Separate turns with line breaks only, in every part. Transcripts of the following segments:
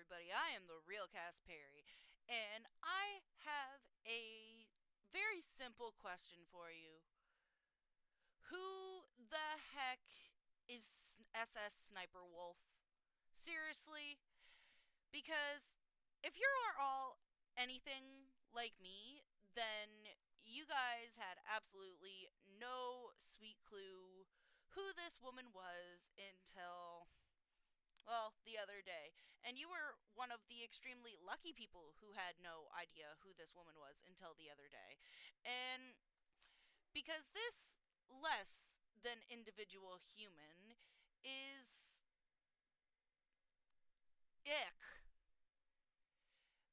everybody. I am the real Cass Perry, and I have a very simple question for you. Who the heck is SSsniperwolf? Seriously? Because if you are all anything like me, then you guys had absolutely no sweet clue who this woman was until, well, the other day. And you were one of the extremely lucky people who had no idea who this woman was until the other day. And because this less than individual human is ick.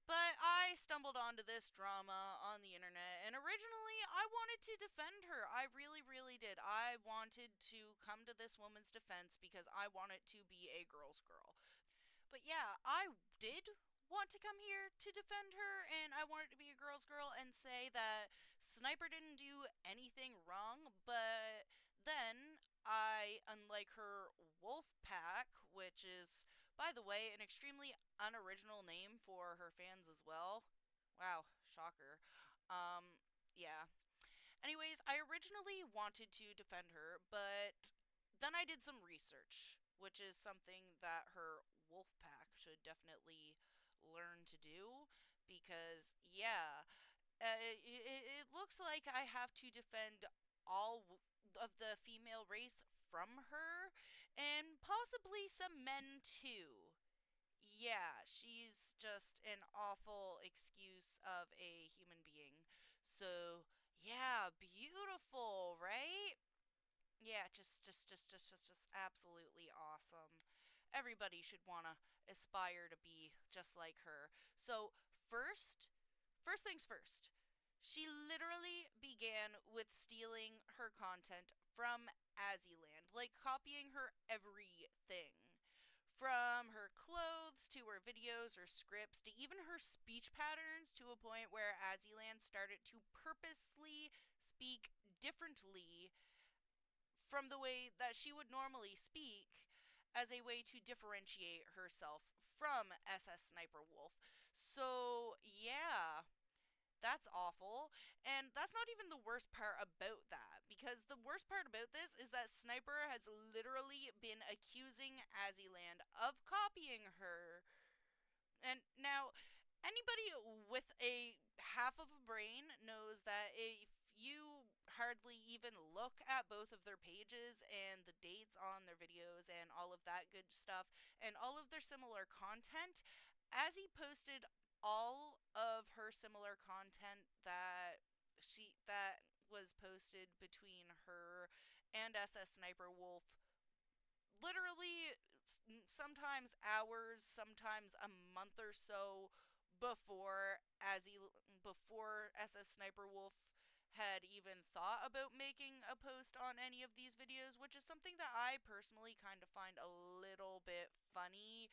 But I stumbled onto this drama on the internet, and originally I wanted to defend her. I really, really did. I wanted to come to this woman's defense because I wanted to be a girl's girl. But yeah, I did want to come here to defend her, and I wanted to be a girl's girl and say that Sniper didn't do anything wrong, but then I, unlike her wolf pack, which is, by the way, an extremely unoriginal name for her fans as well. Wow, shocker. Yeah. Anyways, I originally wanted to defend her, but then I did some research, which is something that her wolf pack should definitely learn to do because, yeah, it looks like I have to defend all of the female race from her and possibly some men too. Yeah, she's just an awful excuse of a human being. So, yeah, beautiful, right? Yeah, just absolutely awesome. Everybody should want to aspire to be just like her. So, first things first. She literally began with stealing her content from Azzyland, like copying her everything. From her clothes to her videos or scripts to even her speech patterns, to a point where Azzyland started to purposely speak differently from the way that she would normally speak as a way to differentiate herself from SSsniperwolf. So, yeah, that's awful. And that's not even the worst part about that, because the worst part about this is that Sniper has literally been accusing Azzyland of copying her. And now, anybody with a half of a brain knows that if you hardly even look at both of their pages and the dates on their videos and all of that good stuff and all of their similar content, as he posted all of her similar content that was posted between her and SSsniperwolf, literally sometimes hours, sometimes a month or so before SSsniperwolf had even thought about making a post on any of these videos, which is something that I personally kind of find a little bit funny,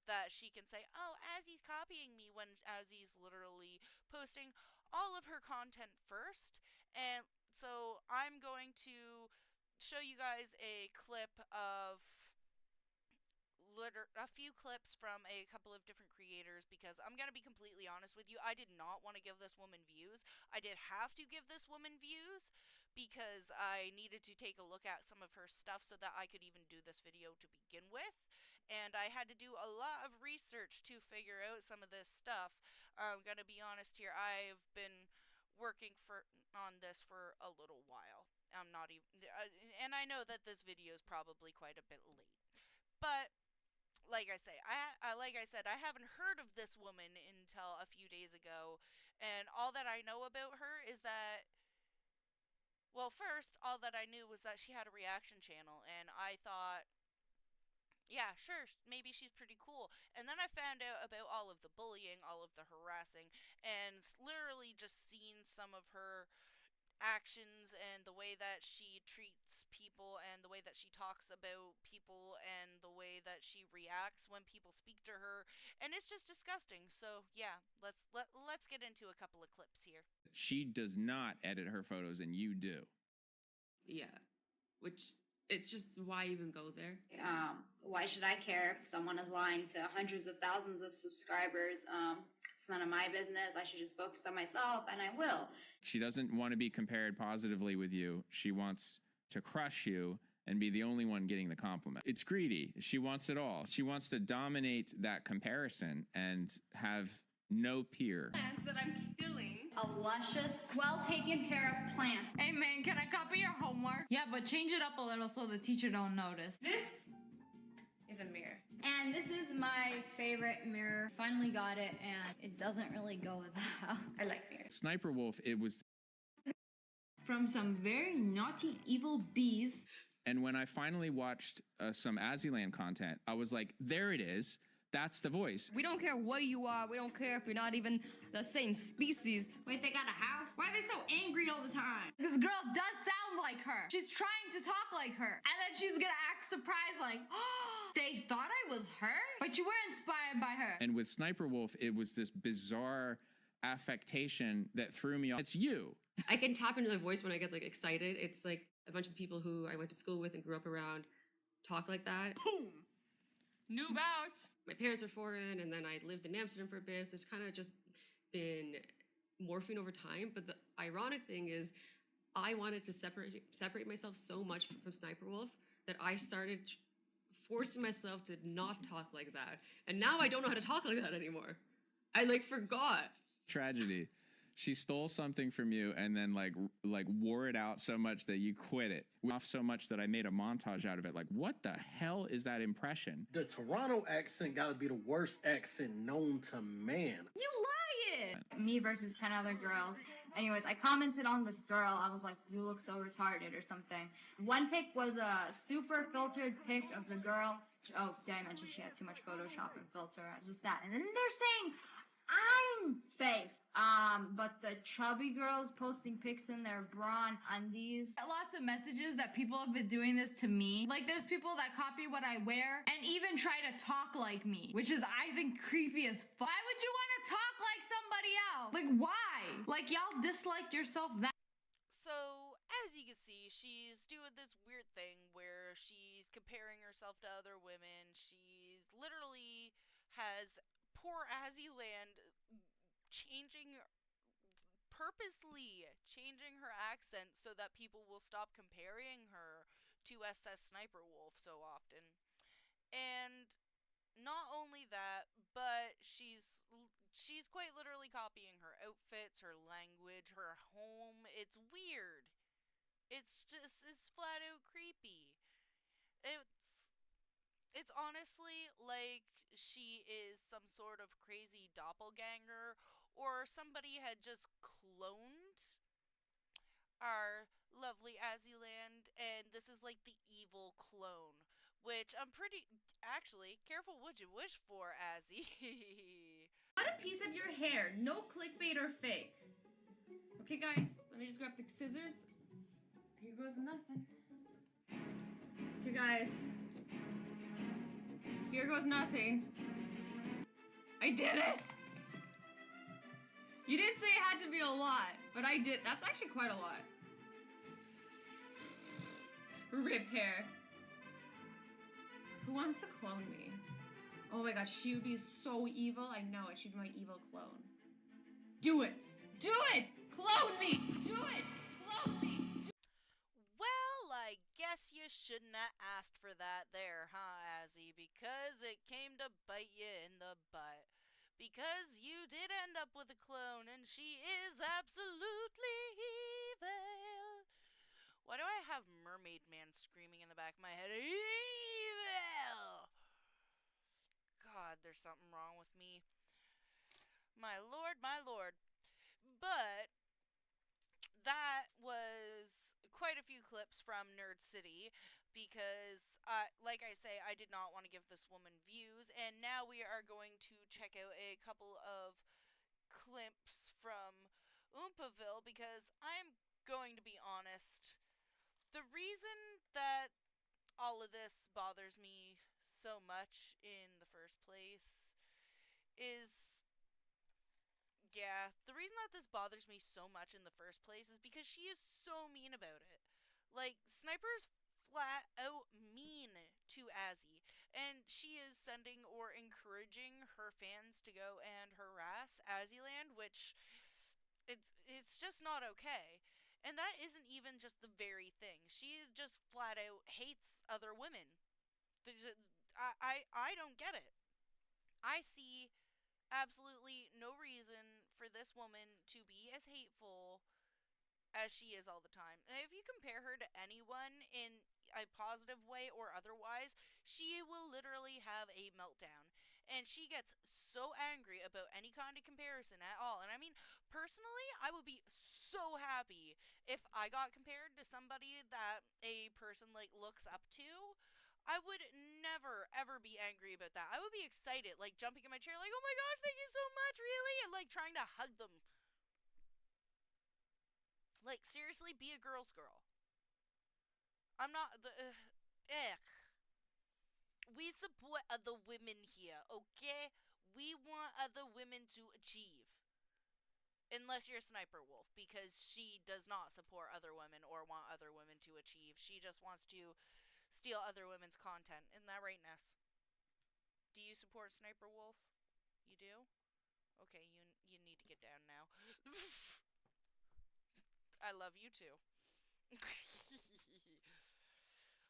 that she can say, "Oh, Azzy's copying me," when Azzy's literally posting all of her content first. And so I'm going to show you guys a clip of a few clips from a couple of different creators, because I'm going to be completely honest with you, I did not want to give this woman views. I did have to give this woman views because I needed to take a look at some of her stuff so that I could even do this video to begin with. And I had to do a lot of research to figure out some of this stuff. I'm going to be honest here, I've been working for on this for a little while. I'm not even, and I know that this video is probably quite a bit late. But like I said, I haven't heard of this woman until a few days ago, and all that I know about her is that, well, first, all that I knew was that she had a reaction channel, and I thought, yeah, sure, maybe she's pretty cool. And then I found out about all of the bullying, all of the harassing, and literally just seen some of her actions and the way that she treats people and the way that she talks about people and the way that she reacts when people speak to her, and it's just disgusting. So yeah, let's get into a couple of clips here.
She does not edit her photos and you do.
Yeah, which
It's just, why even go there?
Why should I care if someone is lying to hundreds of thousands of subscribers? It's none of my business. I should just focus on myself, and I will.
She doesn't want to be compared positively with you. She wants to crush you and be the only one getting the compliment. It's greedy. She wants it all. She wants to dominate that comparison and have no peer.
Plants that I'm killing.
A luscious, well taken care of plant.
Hey man, can I copy your homework? Yeah, but change it up a little so the teacher don't notice. This is a mirror.
And this is my favorite mirror. Finally got it, and it doesn't really go with that.
I like mirrors.
SSniperwolf, it was...
From some very naughty, evil bees.
And when I finally watched some Azzyland content, I was like, there it is. That's the voice.
We don't care what you are. We don't care if you're not even the same species.
Wait, they got a house?
Why are they so angry all the time? This girl does sound like her. She's trying to talk like her. And then she's gonna act surprised like, oh, they thought I was her? But you were inspired by her.
And with SSniperwolf, it was this bizarre affectation that threw me off. It's you.
I can tap into my voice when I get like excited. It's like a bunch of people who I went to school with and grew up around talk like that.
Boom! New bout.
My parents are foreign, and then I lived in Amsterdam for a bit, so it's kind of just been morphing over time. But the ironic thing is, I wanted to separate myself so much from SSniperwolf that I started forcing myself to not talk like that. And now I don't know how to talk like that anymore. I like forgot.
Tragedy. She stole something from you and then like wore it out so much that you quit it. Off so much that I made a montage out of it. Like, what the hell is that impression?
The Toronto accent gotta be the worst accent known to man.
You lying!
Me versus 10 other girls. Anyways, I commented on this girl. I was like, you look so retarded or something. One pic was a super filtered pic of the girl. Oh, did I mention she had too much Photoshop and filter? It's just that. And then they're saying I'm fake. But the chubby girls posting pics in their bra and undies.
Lots of messages that people have been doing this to me. Like, there's people that copy what I wear and even try to talk like me, which is, I think, creepy as fuck. Why would you want to talk like somebody else? Like, why? Like, y'all dislike yourself that.
So, as you can see, she's doing this weird thing where she's comparing herself to other women. She's literally has poor Azzyland purposely changing her accent so that people will stop comparing her to SSsniperwolf so often. And not only that, but she's quite literally copying her outfits, her language, her home. It's weird. It's flat out creepy. It's honestly like she is some sort of crazy doppelganger, or somebody had just cloned our lovely Azzyland, and this is like the evil clone. Which I'm pretty... Actually, careful what you wish for, Azzy.
Not a piece of your hair. No clickbait or fake. Okay, guys, let me just grab the scissors. Here goes nothing. Okay, guys. Here goes nothing. I did it! You didn't say it had to be a lot, but I did. That's actually quite a lot. Rip hair. Who wants to clone me? Oh my god, she would be so evil. I know it. She'd be my evil clone. Do it! Do it! Clone me! Do it! Clone me!
Well, I guess you shouldn't have asked for that there, huh, Azzy? Because it came to bite you in the butt. Because you did end up with a clone, and she is absolutely evil. Why do I have Mermaid Man screaming in the back of my head? Evil! God, there's something wrong with me. My lord, my lord. But that was quite a few clips from Nerd City, because, like I say, I did not want to give this woman views, and now we are going to check out a couple of clips from Oompaville, because I'm going to be honest, the reason that all of this bothers me so much in the first place is... Yeah, the reason that this bothers me so much in the first place is because she is so mean about it. Like, Sniper's flat out mean to Azzy. And she is sending or encouraging her fans to go and harass Azzyland, which it's just not okay. And that isn't even just the very thing. She just flat out hates other women. I don't get it. I see absolutely no reason for this woman to be as hateful as she is all the time. And if you compare her to anyone in a positive way or otherwise, she will literally have a meltdown. And she gets so angry about any kind of comparison at all. And I mean, personally, I would be so happy if I got compared to somebody that a person like looks up to. I would never ever be angry about that. I would be excited, like jumping in my chair, like, "Oh my gosh, thank you so much, really," and like trying to hug them. Like, seriously, be a girl's girl. I'm not the. We support other women here, okay? We want other women to achieve. Unless you're a sniper wolf, because she does not support other women or want other women to achieve. She just wants to steal other women's content. Isn't that right, Ness? Do you support sniper wolf? You do? Okay, you need to get down now. I love you too.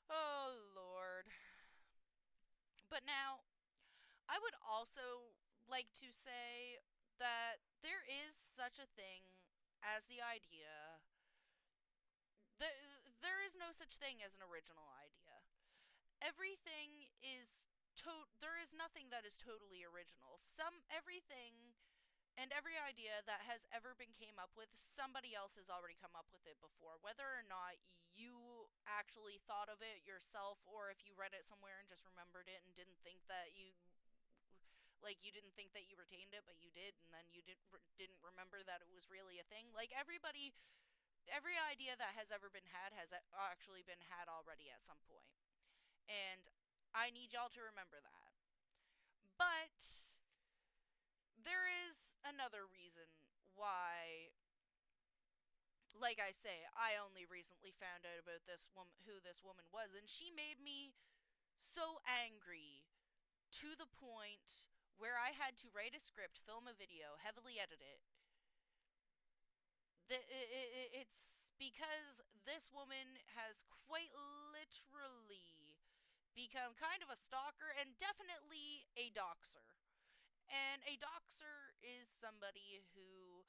Oh, Lord. But now, I would also like to say that there is such a thing as the idea. There is no such thing as an original idea. Everything is there is nothing that is totally original. Everything and every idea that has ever been came up with, somebody else has already come up with it before. Whether or not you actually thought of it yourself, or if you read it somewhere and just remembered it and didn't think that you didn't think that you retained it, but you did, and then you didn't remember that it was really a thing. Like, every idea that has ever been had has actually been had already at some point. And I need y'all to remember that. But there is another reason why, like I say, I only recently found out about this woman, who this woman was, and she made me so angry to the point where I had to write a script, film a video, heavily edit it. It's because this woman has quite literally become kind of a stalker and definitely a doxer. And a doxer is somebody who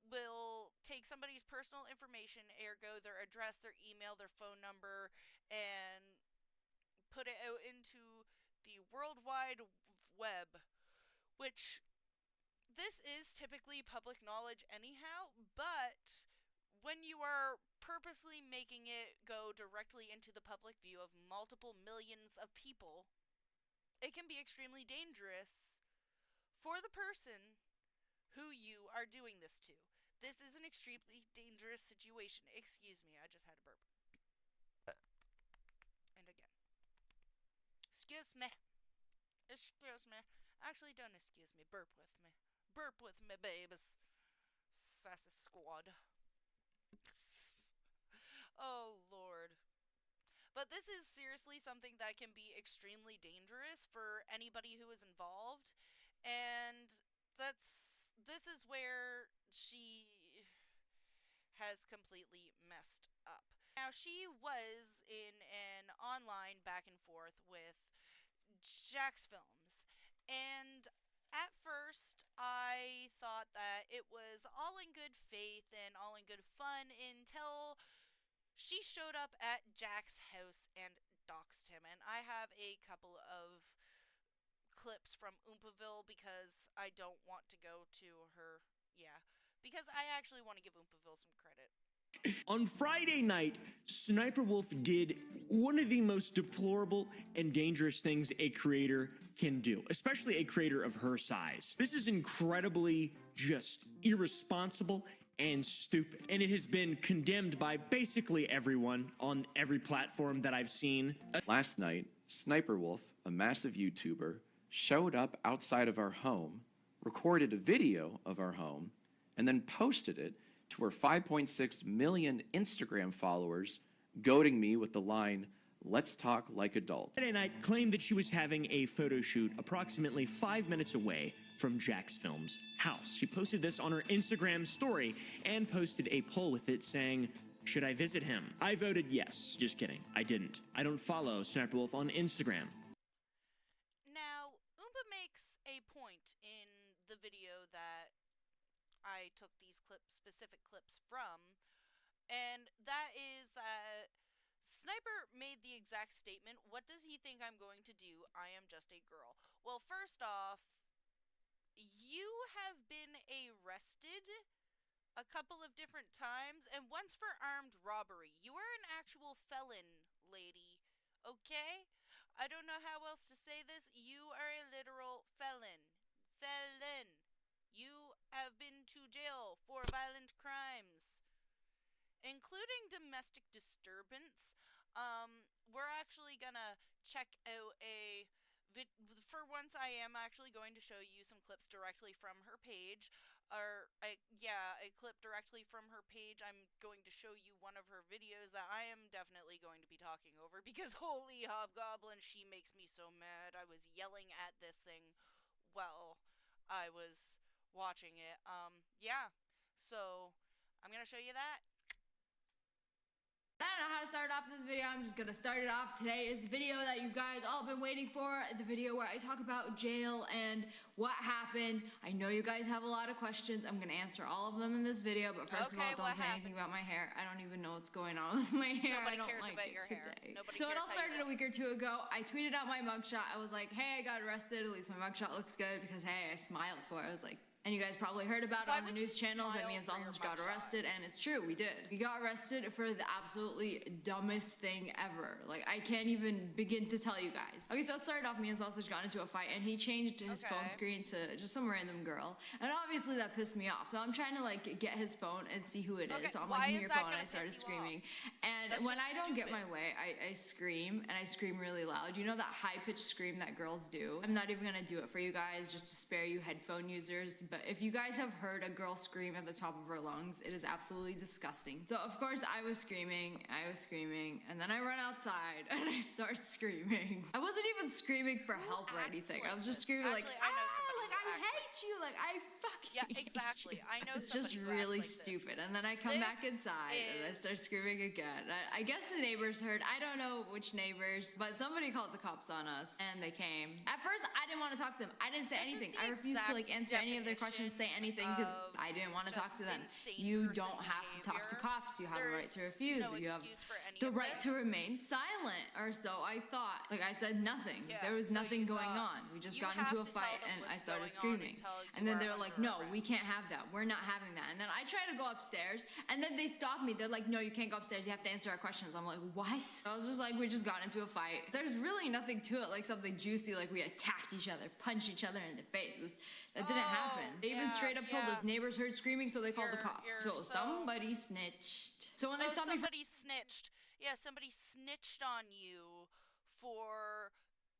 will take somebody's personal information, ergo their address, their email, their phone number, and put it out into the World Wide Web, which this is typically public knowledge anyhow, but when you are purposely making it go directly into the public view of multiple millions of people, it can be extremely dangerous for the person who you are doing this to. This is an extremely dangerous situation. Excuse me, I just had a burp. And again. Excuse me. Excuse me. Actually, don't excuse me. Burp with me. Burp with me, babes. Sassy squad. Oh, Lord. But this is seriously something that can be extremely dangerous for anybody who is involved. And this is where she has completely messed up. Now, she was in an online back and forth with Jack's Films, and at first I thought that it was all in good faith and all in good fun until she showed up at Jack's house and doxed him. And I have a couple of clips from Oompaville because I don't want to go to her. Yeah, because I actually want to give Oompaville some credit.
On Friday night, Sniper Wolf did one of the most deplorable and dangerous things a creator can do, especially a creator of her size. This is incredibly just irresponsible and stupid, and it has been condemned by basically everyone on every platform that I've seen.
Last night, Sniper Wolf, a massive YouTuber, showed up outside of our home, recorded a video of our home, and then posted it to her 5.6 million Instagram followers, goading me with the line, Let's talk like adults.
Friday night claimed that she was having a photo shoot approximately 5 minutes away from Jack's Film's house. She posted this on her Instagram story and posted a poll with it saying, "Should I visit him?" I voted yes. Just kidding. I didn't. I don't follow Ssniperwolf on Instagram.
Now, Oompa makes a point in the video that I took these specific clips from, and that is that Sniper made the exact statement, "What does he think I'm going to do? I am just a girl." Well, first off, you have been arrested a couple of different times, and once for armed robbery. You are an actual felon, lady. Okay? I don't know how else to say this. You are a literal felon. Felon. You have been to jail for violent crimes, including domestic disturbance. We're actually gonna check out for once I am actually going to show you some clips directly from her page, or a clip directly from her page. I'm going to show you one of her videos that I am definitely going to be talking over, because holy hobgoblin, she makes me so mad. I was yelling at this thing while I was watching it. Yeah, so I'm gonna show you that.
I don't know how to start off this video. I'm just gonna start it off. Today is the video that you guys all been waiting for. The video where I talk about jail and what happened. I know you guys have a lot of questions. I'm gonna answer all of them in this video, but first of all, don't say anything about my hair. I don't even know what's going on with my hair.
Nobody
I don't
cares
like
about
it
your hair.
today.
Nobody
So it
cares
all
how you
started a
look.
week or two ago. I tweeted out my mugshot. I was like, hey, I got arrested. At least my mugshot looks good, because hey, I smiled for it. I was like, and you guys probably heard about it
Why
on the
would you
news channels that
smile
me and
for your
Sausage got
mugshot?
arrested, and it's true, we did. We got arrested for the absolutely dumbest thing ever. Like, I can't even begin to tell you guys. Okay, so it started off, me and Sausage got into a fight, and he changed his phone screen to just some random girl. And obviously that pissed me off. So I'm trying to like get his phone and see who it is.
Okay,
So I'm
why
like, give me
is
your
that
phone, and
gonna
I started
piss you
screaming. And
That's
when
just
I don't get
stupid.
my way, I scream, and I scream really loud. You know that high-pitched scream that girls do? I'm not even gonna do it for you guys, just to spare you headphone users. But if you guys have heard a girl scream at the top of her lungs, it is absolutely disgusting. So of course I was screaming, and then I run outside and I start screaming. I wasn't even screaming for help or
acts
anything.
like
I was just
this?
screaming like,
Actually, I know somebody
like
who
I
acts
hate you, like I fucking
Yeah,
hate
exactly.
you.
I know
It's
somebody
just
who
really
acts like this.
stupid. And then I come back
This
inside and I start
is-
screaming again. I guess the neighbors heard. I don't know which neighbors, but somebody called the cops on us and they came. At first, I didn't want to talk to them. I didn't say
This is
anything.
the
I refused to like
exact
answer any of their questions, say anything, because
of
I didn't want to talk
just
to them.
insane
You
person
don't have to talk to
behavior.
cops. You have a right to
There's
refuse.
no
You have
excuse for any
the
of
right to
this.
remain silent, or so I thought. Like I said nothing.
Yeah,
there was
so
nothing
you
going
thought,
on. We just
you
got
have
into a
to tell
fight
them
and I
what's
started
going on
screaming.
until you
And then
are
they're like,
under
no, we
arrest."
can't have that. We're not having that. And then I try to go upstairs and then they stop me. They're like, no, you can't go upstairs. You have to answer our questions. I'm like, what? I was just like, we just got into a fight. There's really nothing to it, like something juicy, like we attacked each other, punched each other in the face. That didn't happen. They even
yeah,
straight up told
yeah.
us neighbors heard screaming, so they called the cops. So
so-
somebody snitched. So when they stopped me from
somebody snitched. Yeah, somebody snitched on you for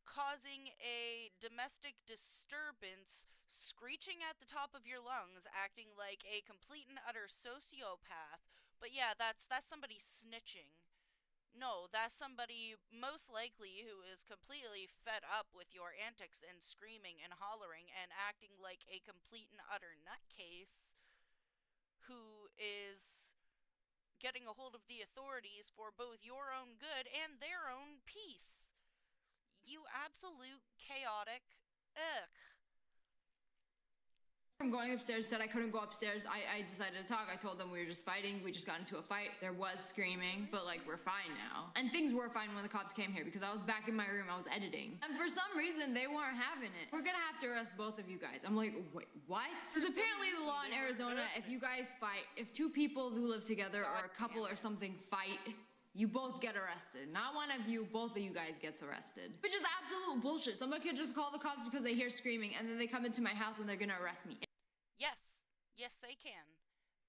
causing a domestic disturbance, screeching at the top of your lungs, acting like a complete and utter sociopath. But yeah, that's somebody snitching. No, that's somebody most likely who is completely fed up with your antics and screaming and hollering and acting like a complete and utter nutcase, who is getting a hold of the authorities for both your own good and their own peace. You absolute chaotic. Ugh.
from going upstairs, said I couldn't go upstairs. I decided to talk. I told them we were just fighting. We just got into a fight. There was screaming, but like we're fine now. And things were fine when the cops came here because I was back in my room. I was editing. And for some reason, they weren't having it. We're gonna have to arrest both of you guys. I'm like, wait, what? Because apparently the law in Arizona, if you guys fight, if two people who live together or a couple or something fight, you both get arrested. Not one of you, both of you guys gets arrested. Which is absolute bullshit. Somebody could just call the cops because they hear screaming and then they come into my house and they're gonna arrest me.
Yes, they can.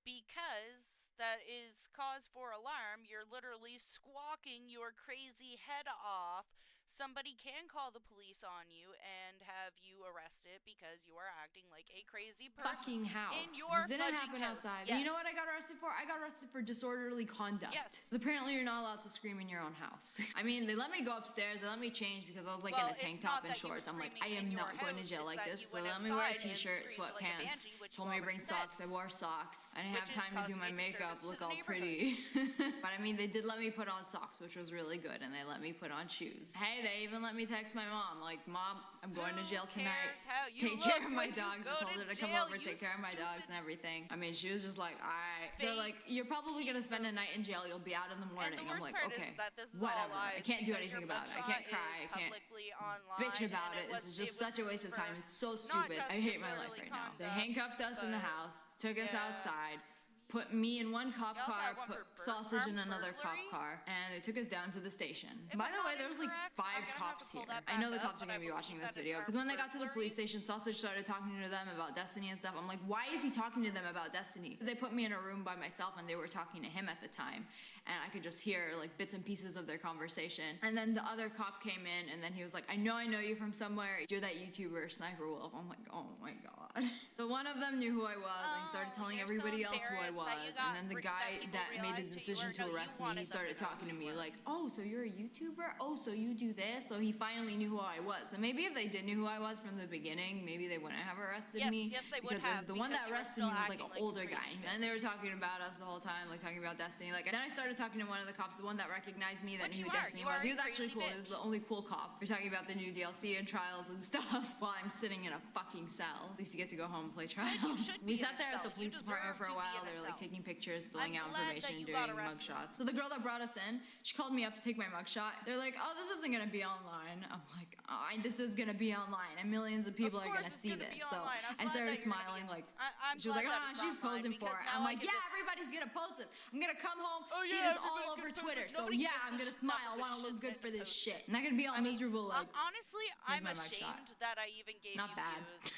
Because that is cause for alarm. You're literally squawking your crazy head off, somebody can call the police on you and have you arrested because you are acting like a crazy person
fucking house.
in your
This didn't
fudging
happen
house.
outside.
Yes.
And you know what I got arrested for? I got arrested for disorderly conduct.
Yes.
'Cause apparently you're not allowed to scream in your own house. I mean, they let me go upstairs. They let me change because I was like
Well,
in a tank
it's not
top and
that you were
shorts. I'm like, I
screaming
am
in your
not going to
house,
jail
it's
like
that
this.
you
So
went
they let me wear a
outside and
t-shirt,
screamed like a
sweatpants.
banshee, which you
Told me to bring
already said.
socks. I wore socks. I didn't have
Which is
time to do
causing
my
a
makeup,
disturbance to
look
the
all
neighborhood.
pretty. But I mean, they did let me put on socks, which was really good, and they let me put on shoes. Hey, they even let me text my mom, like, Mom, I'm going to jail
Who
tonight.
cares how you
Take
look
care of my
when you
dogs.
go
I told
to
her to come
jail,
over,
you
take care of my dogs
stupid
and everything. I mean, she was just like, alright. They're
fake
like, you're probably gonna
piece
spend a
of-
night in jail. You'll be out in the morning.
And the
I'm
worst
like,
part
okay,
is that this is
whatever.
all lies
I can't do
because
anything
your
about it. I
mugshot
can't cry.
is
I can't
publicly online,
bitch about
and
it.
was-
This is just
it
such a
was
waste of
for
time. It's so
not
stupid.
just
I hate my life
disorderly
right now. They
conduct,
handcuffed us in the
but-
house, took us
yeah.
outside, put me in one cop
You also
car,
had one
put
for
sausage in
armed
another cop
burglary?
car, and they took us down to the station.
If
By
I'm
the way,
not
there was like
incorrect,
5
I'm gonna have
cops
to pull
here.
that
I know the
back
cops
up,
are gonna
but
be
I
watching
believe
this
that it's
video because
armed
when they got to the
burglary.
police station, Sausage started talking to them about Destiny and stuff. I'm like, why is he talking to them about Destiny? They put me in a room by myself and they were talking to him at the time, and I could just hear like bits and pieces of their conversation. And then the other cop came in, and then he was like, I know you from somewhere. You're that YouTuber Ssniperwolf. I'm like, oh my god. The one of them knew who I was, and he started telling
you're
everybody
so
else who I
embarrassed
was.
that you
And
got
then the
that
guy
people
that made his
realized who you
decision
were.
to
No, you
arrest me, he
wanted them
started
to know
talking to
who
me
you were.
like, oh, so you're a YouTuber? Oh, so you do this? So he finally knew who I was. So maybe if they did knew who I was from the beginning, maybe they wouldn't have arrested
Yes,
me.
yes, they would
because
have,
the one
because
that
you were
arrested
still
me was like
acting
an
like a
older guy.
crazy
And they were talking about us the whole time, like talking about Destiny. Like, then I started talking to one of the cops, the one that recognized me, that
Which
knew
you
who
are.
Destiny
You
was.
are
He
a
was actually
crazy
cool. He was the only cool cop. We're talking about the new DLC and trials and stuff while I'm sitting in a fucking cell. At least you get to go home and play trials.
you should
We
be in
sat
a
there at the
cell. You
police department
deserve
for a
to be
while.
in a
They were like
cell.
taking pictures, filling out
I'm glad that
information,
you
doing
got arrested.
mugshots. So the girl that brought us in, she called me up to take my mugshot. They're like, oh, this isn't gonna be online. I'm like, this is gonna be online, and millions of people are
course
gonna
it's
see
gonna
this.
be
So
online. I'm
I
glad
started
that you're gonna
smiling,
be-
like
I'm
she was like,
glad that it's
she's
online
posing for
because
it.
now
I'm
I
like,
can
yeah,
just-
everybody's gonna post this. I'm gonna come home,
Oh,
see
yeah,
this all
everybody's
over
gonna post
Twitter.
this.
So
Nobody
yeah,
gives
I'm
a
gonna
shit
smile.
enough
I
of
want to
the
look good
shit
for
to
this
post
shit,
it.
and I could be all
I mean,
miserable like.
honestly, I'm
my mugshot.
ashamed that I even gave
Not
you
bad.
views.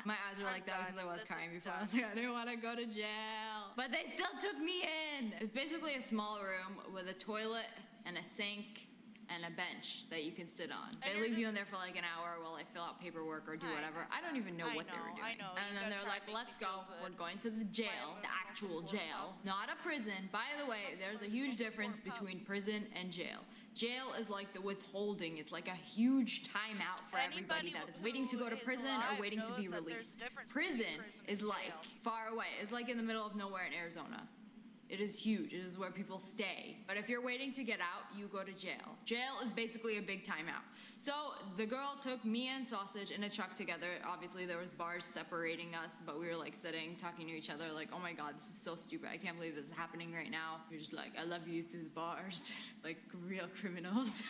My eyes were
I'm
like that because I
done.
was
This
crying
is
before. I was
done.
like, I didn't want to go to jail. But they still took me in. It's basically a small room with a toilet and a sink and a bench that you can sit on. They
you're
leave you in
just-
there for like an hour while I fill out paperwork or do
I
whatever.
know,
I don't even know
I
what they were
know,
doing.
I know.
And
You
then
gotta
they're
try
like,
and make
let's
me
go.
feel good.
We're going to the jail, the actual jail, not a prison. By the way, there's a huge difference between prison and jail. Jail is like the withholding. It's like a huge timeout for everybody
Anybody
that is waiting to go to
who is
prison or
alive
waiting to
knows
be
that there's
released.
a difference between
Prison
prison
is
and
like
jail.
far away. It's like in the middle of nowhere in Arizona. It is huge. It is where people stay. But if you're waiting to get out, you go to jail. Jail is basically a big timeout. So the girl took me and Sausage in a truck together. Obviously, there was bars separating us, but we were like sitting, talking to each other, like, oh my god, this is so stupid. I can't believe this is happening right now. You're just like, I love you through the bars, like real criminals.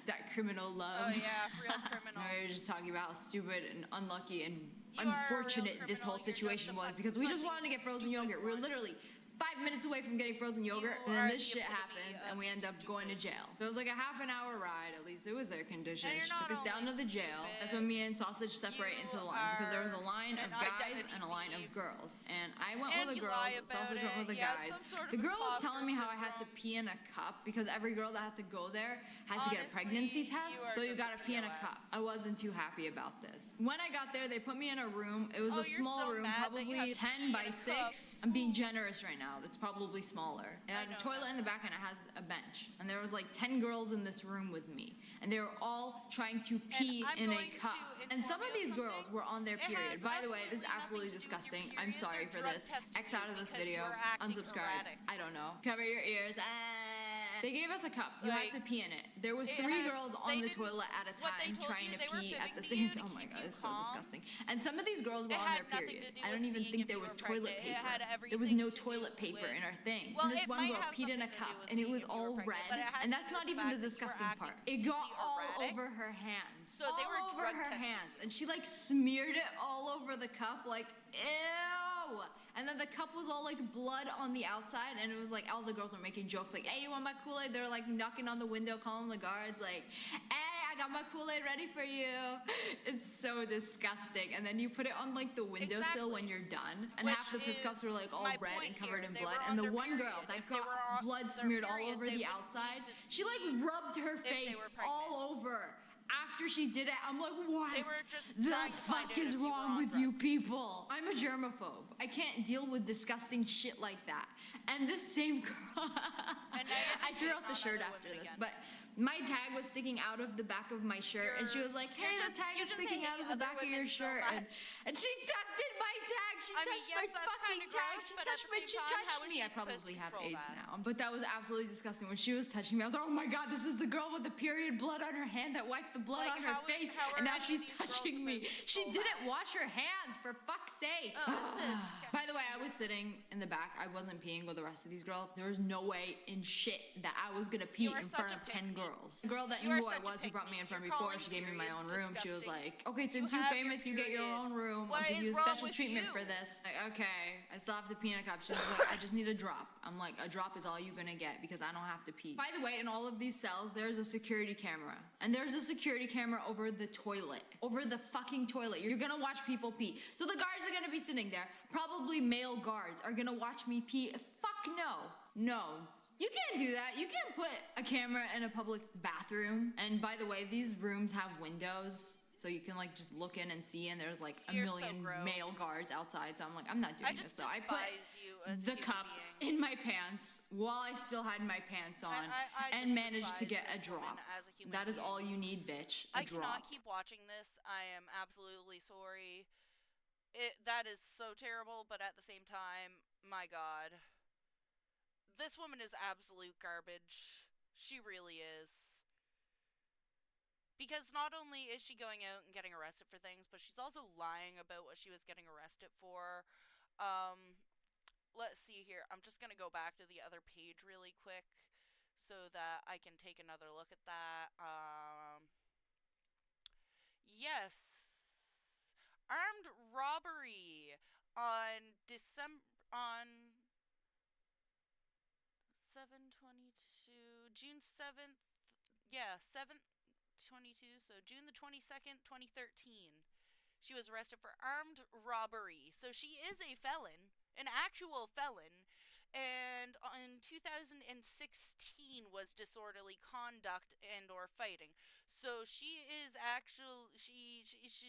That criminal love.
Oh yeah, real criminals.
We were just talking about how stupid and unlucky and
You are a real
unfortunate this whole
criminal, you're just
situation
a
was
fucking
because we just
fucking
wanted to get frozen
stupid
yogurt. We were
one.
literally 5 minutes away from getting frozen yogurt, and
You
then
are
this
the
shit
epitome
happens, and
of
we end up going to jail. So it was like a half an hour ride. At least it was air conditioned.
And
She
you're
took us
not
down to the
only
jail.
stupid,
That's when me and Sausage separate
you
into the lines because there was a
are
line of
an
guys
identity
and a line of
thief.
girls. And I went
And
with the
you lie
girls.
about
Sausage went with the
it. Yeah,
guys.
some sort of
The girl was telling me how I
imposter
had to
syndrome.
pee in a cup because every girl that had to go there had to get a
Honestly,
pregnancy test.
you are
So you
just a
gotta pee in a
POS.
cup. I wasn't too happy about this. When I got there, they put me in a room. It was
Oh,
a
you're
small
so
room,
mad that you
probably
have to
10
pee
by
in a cup.
6. I'm being generous right now. It's probably smaller. It has a
know,
toilet in the back and it has a bench. And there was like 10 girls in this room with me. And they were all trying to pee
I'm
in a
going to
cup. And some of
inform you
these
of
girls
something.
were on their
It has
period. By the way, this is
absolutely
absolutely
nothing to do with your
disgusting. I'm
period.
sorry
They're
for
drug
this.
testing
X out
you
of this
because you
video.
were acting
Unsubscribe.
erratic.
I don't know. Cover your ears. They gave us a cup. You had
Like,
to pee in it. There was
it
3
has-
girls
they
on the
didn't-
toilet at a
what they
time
told
trying
you,
to
they were
pee at
fibbing
the
to
same
you to
Oh my
keep
god,
you
it's so
calm.
disgusting. And some of these girls were
It
on
had
their
nothing
period.
to do
I don't
with
even
seeing
think
if
there
you
was
were
toilet
pregnant. It
paper.
had
There was
everything
no
to do
toilet paper
with-
in our thing.
Well,
And this
it
one
might
girl
have
peed in a
something to do
cup
with
and it
seeing
was
if you were
all
pregnant,
red.
but it has
And
to
that's
do
not
with the
even
fact
the
that you were
disgusting
acting
part. It got
completely
all
erratic.
over her hands.
So they were
all over
drug
her
testing
hands. And she like smeared it all over the cup like, ew. And then the cup was all like blood on the outside, and it was like all the girls were making jokes like, hey, you want my Kool-Aid? They're like knocking on the window, calling the guards like, hey, I got my Kool-Aid ready for you. It's so disgusting. And then you put it on like the windowsill when you're done, and half the piss cups were like all red and covered in blood. And the one girl that got blood smeared all over the outside, she like rubbed her face all over. After she did it, I'm like, what the fuck is wrong with you people? I'm a germaphobe. I can't deal with disgusting shit like that. And this same girl, I threw out the shirt after this, but my tag was sticking out of the back of my shirt, and she was like, hey, the tag is sticking out of the back of your shirt. And she tucked in my tag. She touched my fucking tag. She touched me. I probably have AIDS now. But that was absolutely disgusting. When she was touching me, I was like, oh my God, this is the girl with the period blood on her hand that wiped the blood on her face. And now she's touching me. She didn't wash her hands, for fuck's sake. By the way, I was sitting in the back. I wasn't peeing with the rest of these girls. There was no way in shit that I was gonna pee in front of 10 girls. The girl that knew who I was, who brought me in from before, she gave me my own room. She was like, okay, since you're famous, you get your own room. I'll give you special treatment for this. Like, okay, I still have the peanut cup. She's like, I just need a drop. I'm like, a drop is all you're gonna get because I don't have to pee. By the way, in all of these cells, there's a security camera. And there's a security camera over the toilet. Over the fucking toilet. You're gonna watch people pee. So the guards are gonna be sitting there. Probably male guards are gonna watch me pee. Fuck no. No. You can't do that. You can't put a camera in a public bathroom. And by the way, these rooms have windows, so you can like just look in and see, and there's like a million male guards outside. So I'm like, I'm not doing this. So I put the cup in my pants while I still had my pants on and managed to get a drop. That is all you need, bitch. A drop.
I cannot keep watching this. I am absolutely sorry. That is so terrible, but at the same time, my God. This woman is absolute garbage. She really is. Because not only is she going out and getting arrested for things, but she's also lying about what she was getting arrested for. Let's see here. I'm just going to go back to the other page really quick so that I can take another look at that. Yes. Armed robbery on June 7th, 7/22, so June the 22nd, 2013. She was arrested for armed robbery. So she is a felon, an actual felon, and in 2016 was disorderly conduct and or fighting. So she is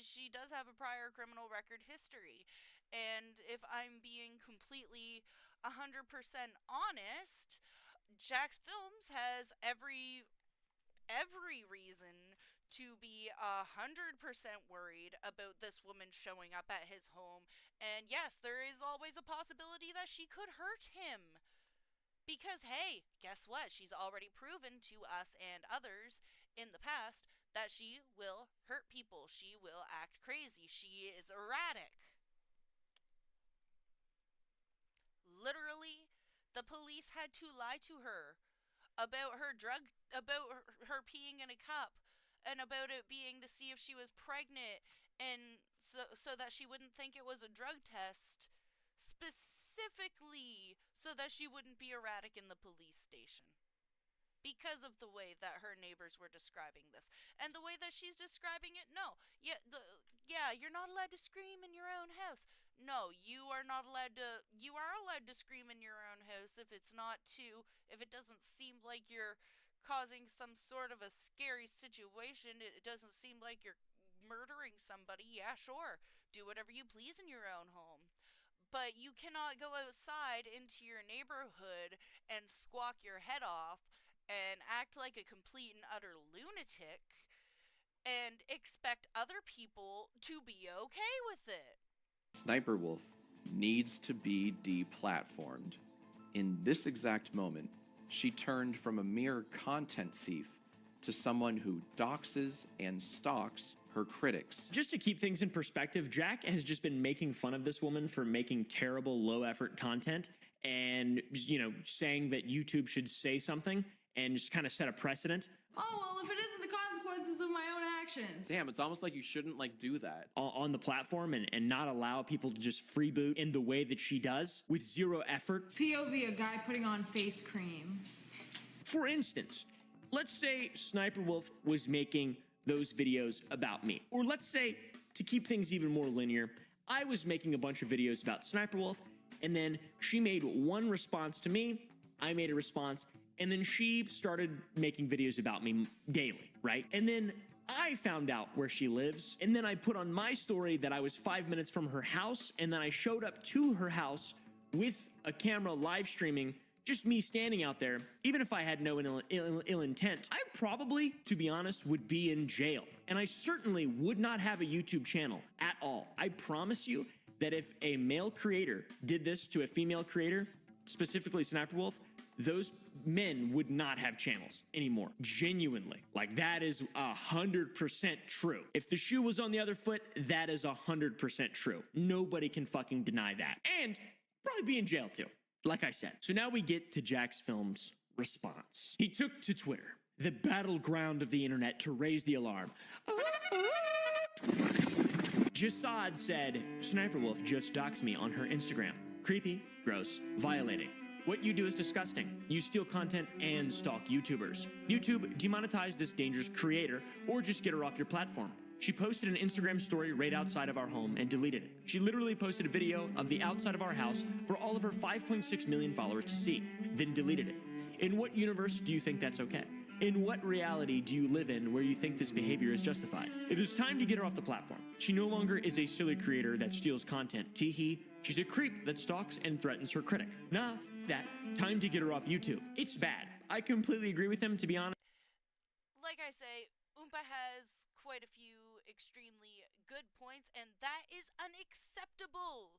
she does have a prior criminal record history. And if I'm being completely 100% honest, Jax Films has every reason to be 100% worried about this woman showing up at his home. And yes, there is always a possibility that she could hurt him. Because hey, guess what? She's already proven to us and others in the past that she will hurt people. She will act crazy. She is erratic. Literally, the police had to lie to her about her peeing in a cup, and about it being to see if she was pregnant, and so that she wouldn't think it was a drug test, specifically so that she wouldn't be erratic in the police station. Because of the way that her neighbors were describing this, and the way that she's describing it. No, you're not allowed to scream in your own house. No, you are not allowed to. You are allowed to scream in your own house if it doesn't seem like you're causing some sort of a scary situation. It doesn't seem like you're murdering somebody. Yeah, sure, do whatever you please in your own home. But you cannot go outside into your neighborhood and squawk your head off and act like a complete and utter lunatic and expect other people to be okay with it.
SSniperwolf needs to be deplatformed. In this exact moment, she turned from a mere content thief to someone who doxes and stalks her critics.
Just to keep things in perspective, Jack has just been making fun of this woman for making terrible, low-effort content and, saying that YouTube should say something and just kind of set a precedent.
Oh, well, if it isn't the consequences of my own actions.
Damn, it's almost like you shouldn't, do that.
On the platform and not allow people to just freeboot in the way that she does with zero effort.
POV, a guy putting on face cream.
For instance, let's say SSniperwolf was making those videos about me. Or let's say, to keep things even more linear, I was making a bunch of videos about SSniperwolf, and then she made one response to me, I made a response, and then she started making videos about me daily, right? And then I found out where she lives, and then I put on my story that I was 5 minutes from her house, and then I showed up to her house with a camera live streaming, just me standing out there. Even if I had no ill intent, I probably, to be honest, would be in jail. And I certainly would not have a YouTube channel at all. I promise you that if a male creator did this to a female creator, specifically SSniperwolf, those men would not have channels anymore. Genuinely. Like, that is 100% true. If the shoe was on the other foot, that is 100% true. Nobody can fucking deny that. And probably be in jail too, like I said. So now we get to Jax Film's response. He took to Twitter, the battleground of the internet, to raise the alarm. Jasad said, SSniperwolf just doxed me on her Instagram. Creepy, gross, violating. What you do is disgusting. You steal content and stalk YouTubers. YouTube, demonetize this dangerous creator or just get her off your platform. She posted an Instagram story right outside of our home and deleted it. She literally posted a video of the outside of our house for all of her 5.6 million followers to see, then deleted it. In what universe do you think that's okay? In what reality do you live in where you think this behavior is justified? It is time to get her off the platform. She no longer is a silly creator that steals content. Teehee. She's a creep that stalks and threatens her critic. Nah, that. Time to get her off YouTube. It's bad. I completely agree with him, to be honest.
Like I say, Oompa has quite a few extremely good points, and that is unacceptable.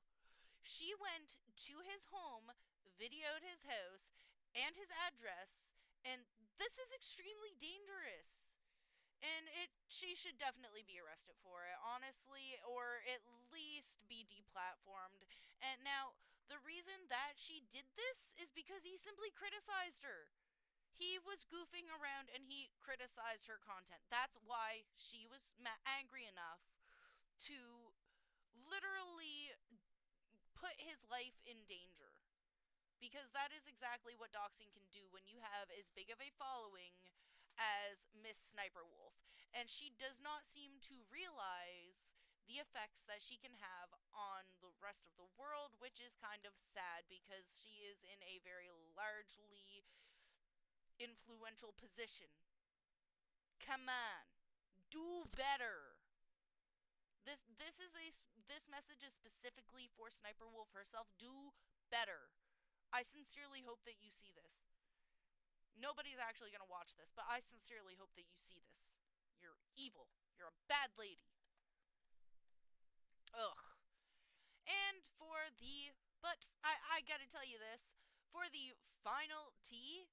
She went to his home, videoed his house and his address, and this is extremely dangerous. And she should definitely be arrested for it, honestly, or at least be deplatformed. And now, the reason that she did this is because he simply criticized her. He was goofing around and he criticized her content. That's why she was angry enough to literally put his life in danger. Because that is exactly what doxing can do when you have as big of a following as Miss Sniperwolf. And she does not seem to realize the effects that she can have on the rest of the world, which is kind of sad because she is in a very largely influential position. Come on, do better. This message is specifically for Sniperwolf herself. Do better. I sincerely hope that you see this. Nobody's actually going to watch this, but I sincerely hope that you see this. You're evil. You're a bad lady. Ugh. And I gotta tell you this, for the final tea,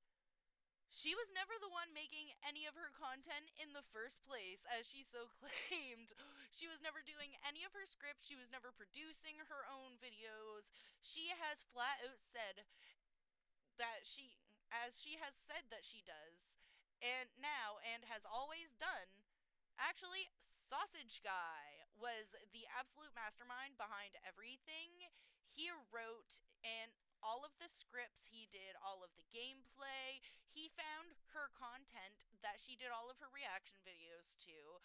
she was never the one making any of her content in the first place, as she so claimed. She was never doing any of her scripts. She was never producing her own videos. She has flat out said that as she has said that she does, and now, and has always done, actually, Sausage Guy was the absolute mastermind behind everything. He wrote and all of the scripts, he did all of the gameplay, he found her content that she did all of her reaction videos to,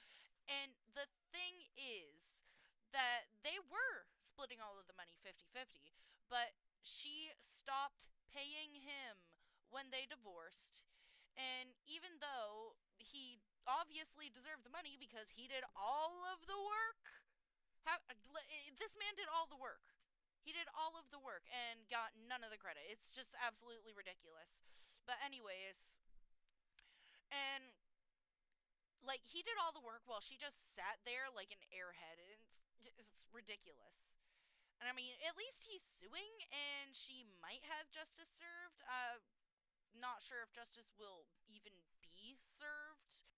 and the thing is that they were splitting all of the money 50-50, but she stopped paying him when they divorced. And even though he obviously deserved the money because he did all of the work, this man did all the work. He did all of the work and got none of the credit. It's just absolutely ridiculous. But anyways, and like, he did all the work while she just sat there like an airhead. It's ridiculous. And I mean, at least he's suing, and she might have justice served. Not sure if justice will even be served.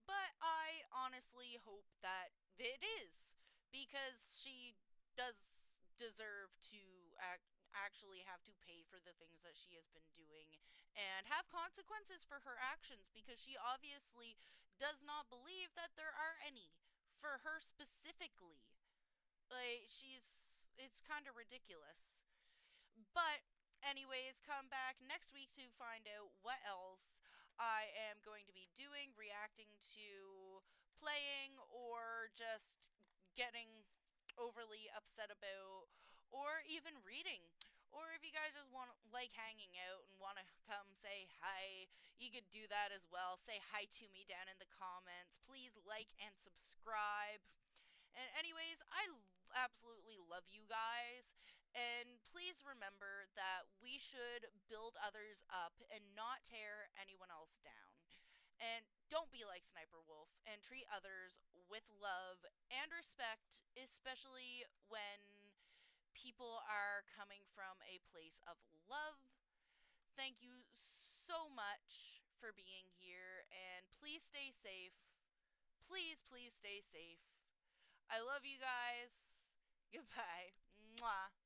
But I honestly hope that it is, because she does deserve to actually have to pay for the things that she has been doing and have consequences for her actions, because she obviously does not believe that there are any for her specifically. Like, it's kind of ridiculous. But anyways, come back next week to find out what else. I am going to be doing, reacting to, playing, or just getting overly upset about, or even reading. Or if you guys just want like hanging out and want to come say hi, you could do that as well. Say hi to me down in the comments. Please like and subscribe. And anyways, absolutely love you guys. And please remember that we should build others up and not tear anyone else down. And don't be like Sniper Wolf and treat others with love and respect, especially when people are coming from a place of love. Thank you so much for being here, and please stay safe. Please, please stay safe. I love you guys. Goodbye. Mwah.